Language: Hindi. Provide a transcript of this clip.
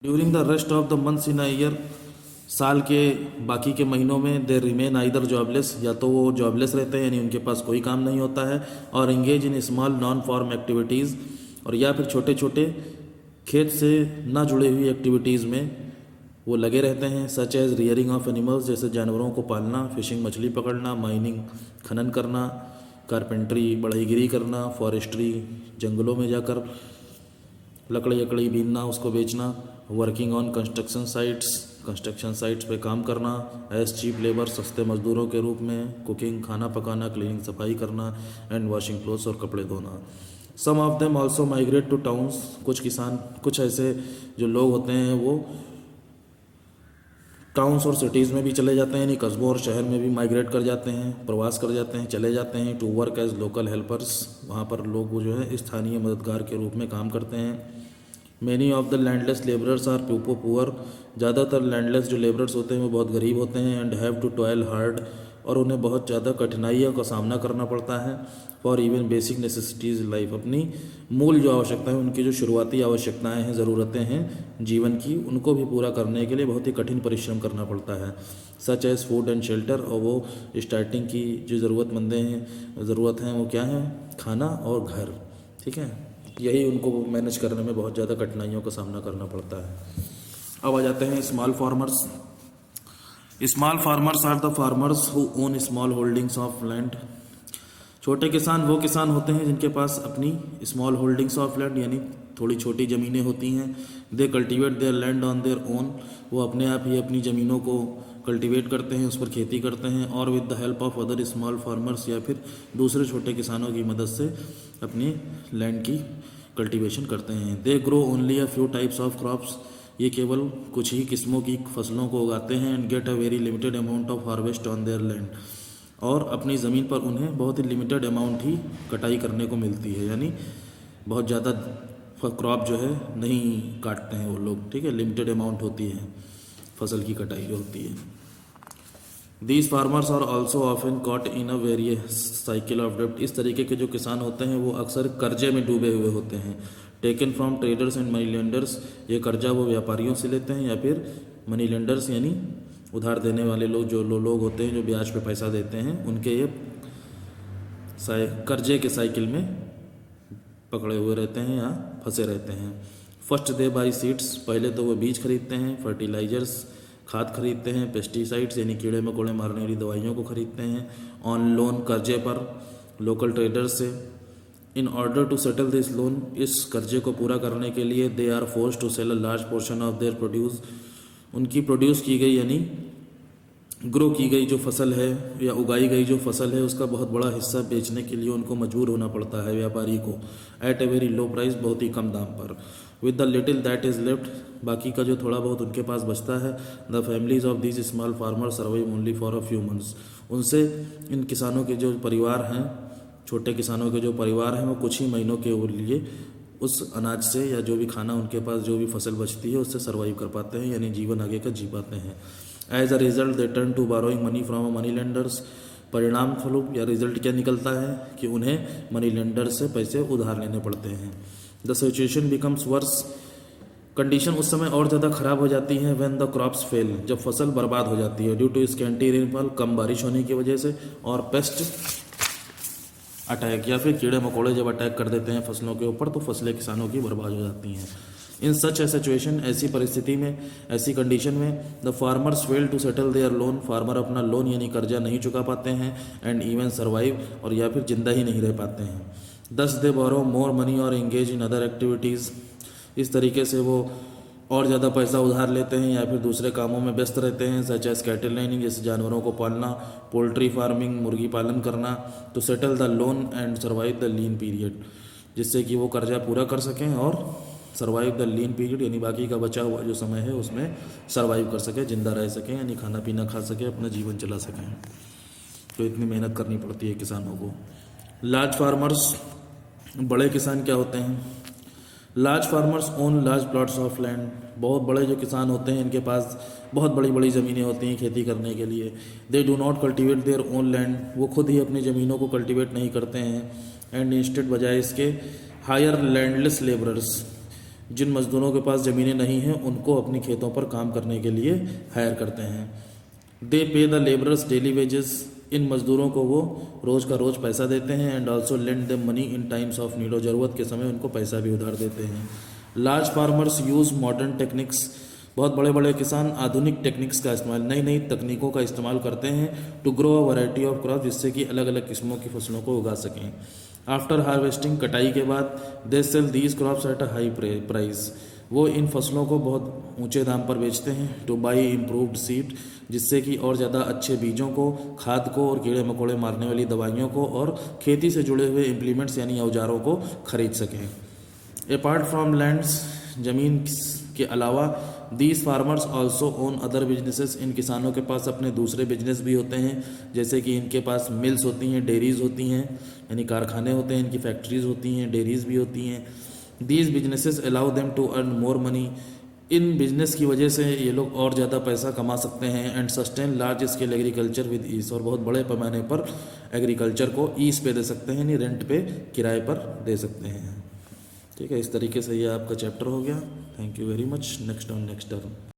During the rest of the months in a year, साल के बाकी के महीनों में दे रिमेन आइदर जॉबलेस, या तो वो जॉबलेस रहते हैं यानी उनके पास कोई काम नहीं होता है, और engage in small non farm activities, और या फिर छोटे छोटे खेत से ना जुड़े हुई एक्टिविटीज़ में वो लगे रहते हैं, such as rearing of animals, जैसे जानवरों को पालना, फिशिंग मछली पकड़ना, माइनिंग खनन करना, कारपेंट्री बढ़ईगिरी करना, फॉरेस्ट्री जंगलों में जाकर लकड़ी अकड़ी बीनना उसको बेचना, वर्किंग ऑन कंस्ट्रक्शन साइट्स पे काम करना, एज चीप लेबर सस्ते मजदूरों के रूप में, कुकिंग खाना पकाना, क्लीनिंग सफाई करना, एंड वॉशिंग क्लोथ्स और कपड़े धोना। Some of them also migrate to towns, कुछ ऐसे जो लोग होते हैं वो टाउन्स और सिटीज़ में भी चले जाते हैं, यानी कस्बों और शहर में भी माइग्रेट कर जाते हैं, प्रवास कर जाते हैं, चले जाते हैं, to work as local helpers, वहाँ पर लोग वो जो है स्थानीय मददगार के रूप में काम करते हैं। Many of the landless labourers are poor, ज़्यादातर लैंडलेस जो लेबरर्स होते हैं वो बहुत गरीब होते हैं, and have to toil hard, और उन्हें बहुत ज़्यादा कठिनाइयों का सामना करना पड़ता है, for even basic necessities life, अपनी मूल जो आवश्यकताएं, उनकी जो शुरुआती आवश्यकताएं हैं, ज़रूरतें हैं जीवन की, उनको भी पूरा करने के लिए बहुत ही कठिन परिश्रम करना पड़ता है, such as food and shelter, और वो स्टार्टिंग की जो ज़रूरत हैं वो क्या है, खाना और घर, ठीक है, यही उनको मैनेज करने में बहुत ज़्यादा कठिनाइयों का सामना करना पड़ता है। अब आ जाते हैं small farmers. Small farmers are the farmers who own small holdings of land. छोटे किसान वो किसान होते हैं जिनके पास अपनी स्मॉल होल्डिंग्स ऑफ लैंड यानी थोड़ी छोटी ज़मीनें होती हैं। They cultivate their land on their own, वो अपने आप ही अपनी ज़मीनों को कल्टिवेट करते हैं, उस पर खेती करते हैं, और with the help of other small farmers, या फिर दूसरे छोटे किसानों की मदद से अपनी लैंड की कल्टीवेशन करते हैं। They grow only a few types of crops, ये केवल कुछ ही किस्मों की फसलों को उगाते हैं, and get a very limited amount of harvest on their land, और अपनी ज़मीन पर उन्हें बहुत ही लिमिटेड अमाउंट ही कटाई करने को मिलती है, यानी बहुत ज़्यादा क्रॉप जो है नहीं काटते हैं वो लोग, ठीक है, लिमिटेड अमाउंट होती है फसल की कटाई जो होती है। These farmers are also often caught in a various cycle of डेब्ट, इस तरीके के जो किसान होते हैं वो अक्सर कर्जे में डूबे हुए होते हैं। Taken from traders and money lenders, ये कर्जा वो व्यापारियों से लेते हैं, या फिर मनी लेंडर्स यानी उधार देने वाले लोग, जो लोग होते हैं जो ब्याज पे पैसा देते हैं, उनके ये कर्जे के साइकिल में पकड़े हुए रहते हैं या फंसे रहते हैं। फर्स्ट दे बाई सीड्स, पहले तो वो बीज खरीदते हैं, फर्टिलाइजर्स खाद खरीदते हैं, पेस्टिसाइड्स यानी कीड़े मकोड़े मारने वाली दवाइयों को खरीदते हैं, ऑन लोन कर्जे पर लोकल ट्रेडर्स से। In order to settle this loan, इस कर्जे को पूरा करने के लिए they are forced to sell a large portion of their produce, उनकी प्रोड्यूस की गई यानी ग्रो की गई जो फसल है या उगाई गई जो फसल है उसका बहुत बड़ा हिस्सा बेचने के लिए उनको मजबूर होना पड़ता है व्यापारी को, at a very low price, बहुत ही कम दाम पर। With the little that is left, बाकी का जो थोड़ा बहुत उनके पास बचता है, the families of these small farmer survive only for a few months, उनसे इन किसानों के जो परिवार हैं, छोटे किसानों के जो परिवार हैं, वो कुछ ही महीनों के लिए उस अनाज से या जो भी खाना उनके पास जो भी फसल बचती है उससे सर्वाइव कर पाते हैं, यानी जीवन आगे का जी पाते हैं। As a result they turn to borrowing money from a money lenders, परिणाम स्वरूप या रिजल्ट क्या निकलता है कि उन्हें मनी लेंडर से पैसे उधार लेने पड़ते हैं। The situation becomes worse, condition उस समय और ज़्यादा खराब हो जाती है, व्हेन द क्रॉप्स फेल, जब फसल बर्बाद हो जाती है, ड्यू टू स्कैंटी रेनफॉल, कम बारिश होने की वजह से, और पेस्ट अटैक या फिर कीड़े मकोड़े जब अटैक कर देते हैं फसलों के ऊपर तो फसलें किसानों की बर्बाद हो जाती हैं। इन सच ए सिचुएशन, ऐसी परिस्थिति में, ऐसी कंडीशन में, the farmers fail to settle their loan, farmer अपना लोन यानी कर्जा नहीं चुका पाते हैं, एंड इवन सर्वाइव, और या फिर जिंदा ही नहीं रह पाते हैं। दस दे बोरो मोर मनी और एंगेज इन अदर एक्टिविटीज़, इस तरीके से वो और ज़्यादा पैसा उधार लेते हैं या फिर दूसरे कामों में व्यस्त रहते हैं, सच एज कैटल लाइनिंग, जैसे जानवरों को पालना, पोल्ट्री फार्मिंग मुर्गी पालन करना, to settle the loan and survive the lean period, जिससे कि वो कर्जा पूरा कर सकें और सर्वाइव द लीन पीरियड यानी बाकी का बचा हुआ जो समय है उसमें सर्वाइव कर सकें, जिंदा रह सकें, यानी खाना पीना खा सकें, अपना जीवन चला सकें। तो इतनी मेहनत करनी पड़ती है किसानों को। लार्ज फार्मर्स, बड़े किसान क्या होते हैं? Large farmers own large plots of land, बहुत बड़े जो किसान होते हैं इनके पास बहुत बड़ी बड़ी ज़मीनें होती हैं खेती करने के लिए। They do not cultivate their own land, वो खुद ही अपनी ज़मीनों को कल्टिवेट नहीं करते हैं, एंड इंस्टेड बजाय इसके हायर लैंडलेस लेबरर्स, जिन मज़दूरों के पास ज़मीनें नहीं हैं उनको अपनी खेतों पर काम करने के लिए हायर करते हैं। They pay the labourers daily wages, इन मज़दूरों को वो रोज़ का रोज़ पैसा देते हैं। And also lend them money in times of need, और ज़रूरत के समय उनको पैसा भी उधार देते हैं। Large farmers use modern techniques, बहुत बड़े बड़े किसान आधुनिक टेक्निक्स का इस्तेमाल, नई नई तकनीकों का इस्तेमाल करते हैं to grow a variety of crop, जिससे कि अलग अलग किस्मों की फसलों को उगा सकें। आफ्टर हार्वेस्टिंग, कटाई के बाद, they sell these crops at a high price, वो इन फसलों को बहुत ऊंचे दाम पर बेचते हैं। टू बाई इम्प्रूव्ड सीड, जिससे कि और ज़्यादा अच्छे बीजों को, खाद को और कीड़े मकोड़े मारने वाली दवाइयों को और खेती से जुड़े हुए इम्प्लीमेंट्स यानी औजारों को खरीद सकें। अपार्ट फ्रॉम लैंड्स, ज़मीन के अलावा, these farmers also own other businesses, इन किसानों के पास अपने दूसरे बिजनेस भी होते हैं, जैसे कि इनके पास मिल्स होती हैं, डेयरीज होती हैं, यानी कारखाने होते हैं, इनकी फैक्ट्रीज होती हैं, डेयरीज भी होती हैं। These businesses allow them to earn more money, इन बिजनेस की वजह से ये लोग और ज़्यादा पैसा कमा सकते हैं। And sustain large scale agriculture with ease, और बहुत बड़े पैमाने पर एग्रीकल्चर को ईज पे दे सकते हैं, यानी रेंट पे, किराए पर दे सकते हैं। ठीक है, इस तरीके से ये आपका चैप्टर हो गया। Thank you very much. Next on next term.